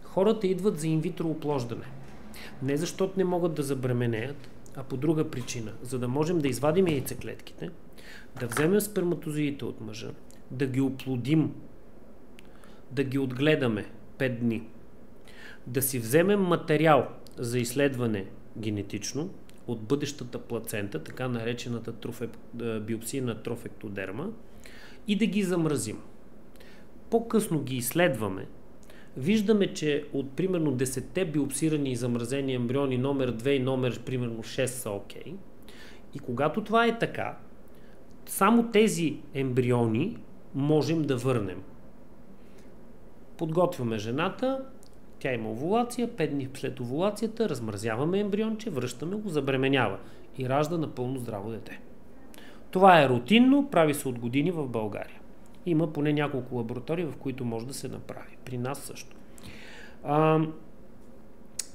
Хората идват за инвитро оплождане. Не защото не могат да забременеят, а по друга причина. За да можем да извадим яйцеклетките, да вземем сперматозоидите от мъжа, да ги оплодим, да ги отгледаме 5 дни, да си вземем материал за изследване генетично от бъдещата плацента, така наречената биопсия на трофектодерма, и да ги замразим. По-късно ги изследваме, виждаме, че от примерно 10-те биопсирани и замразени ембриони номер 2 и номер примерно 6 са окей. И когато това е така, само тези ембриони можем да върнем. Подготвяме жената, тя има овулация, 5 дни след овулацията размразяваме ембрионче, връщаме го, забременява и ражда напълно здраво дете. Това е рутинно, прави се от години в България. Има поне няколко лаборатории, в които може да се направи. При нас също.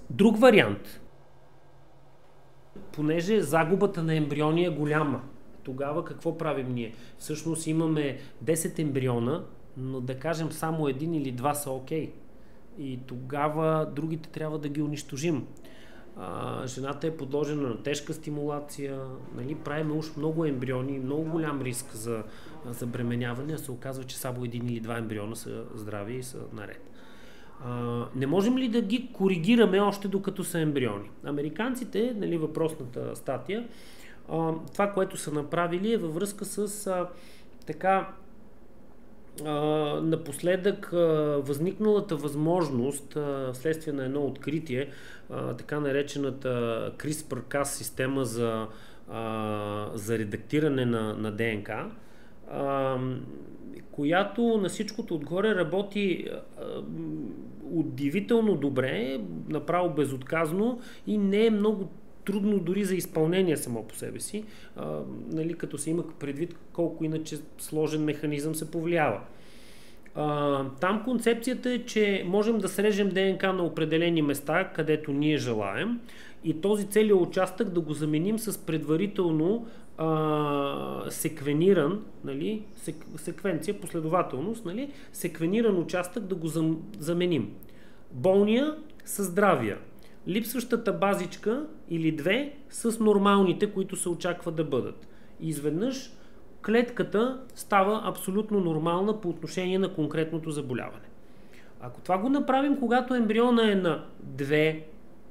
Друг вариант. Понеже загубата на ембриони е голяма, тогава какво правим ние? Всъщност имаме 10 ембриона, но да кажем само един или два са окей. И тогава другите трябва да ги унищожим. Жената е подложена на тежка стимулация, нали, правим уж много ембриони, много голям риск за забременяване, а се оказва, че само един или два ембриона са здрави и са наред. Не можем ли да ги коригираме още докато са ембриони? Американците, нали, въпросната статия, това, което са направили е във връзка с напоследък възникналата възможност вследствие на едно откритие, така наречената CRISPR-Cas система за редактиране на ДНК, която на всичкото отгоре работи удивително добре, направо безотказно и не е много трудно дори за изпълнение само по себе си, нали, като се има предвид колко иначе сложен механизъм се повлиява. Там концепцията е, че можем да срежем ДНК на определени места, където ние желаем, и този целият участък да го заменим с предварително секвениран, нали, секвенция, последователност, нали, секвениран участък да го заменим. Болния със здравия. Липсващата базичка или две с нормалните, които се очаква да бъдат. И изведнъж клетката става абсолютно нормална по отношение на конкретното заболяване. Ако това го направим, когато ембриона е на 2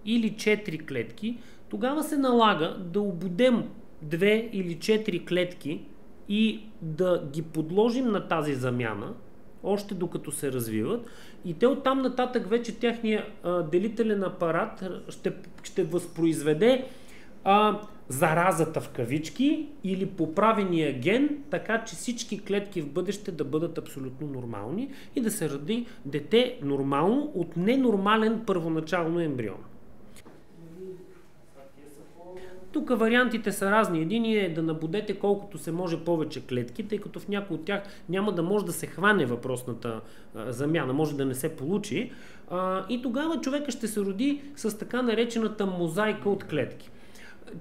или 4 клетки, тогава се налага да обудем 2 или 4 клетки и да ги подложим на тази замяна, още докато се развиват, и те оттам нататък вече тяхния делителен апарат ще възпроизведе заразата в кавички или поправения ген, така че всички клетки в бъдеще да бъдат абсолютно нормални и да се роди дете нормално от ненормален първоначално ембрион. Тук вариантите са разни. Единият е да набудете колкото се може повече клетки, тъй като в някои от тях няма да може да се хване въпросната замяна, може да не се получи. И тогава човека ще се роди с така наречената мозайка от клетки.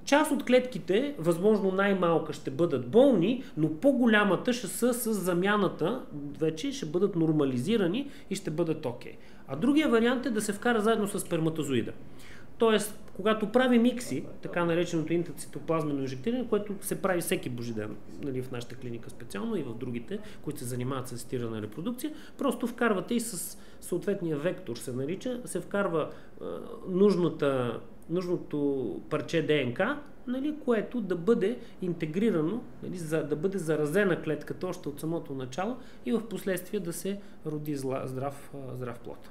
Част от клетките, възможно най-малка, ще бъдат болни, но по-голямата ще са с замяната, вече ще бъдат нормализирани и ще бъдат окей. А другия вариант е да се вкара заедно с сперматозоида. Тоест, когато правим икси, така нареченото интрацитоплазмено инжектиране, което се прави всеки божи ден, нали, в нашата клиника специално и в другите, които се занимават с асистирана репродукция, просто вкарвате и с съответния вектор се нарича, се вкарва нужното парче ДНК, нали, което да бъде интегрирано, нали, да бъде заразена клетката още от самото начало и в последствие да се роди здрав плод.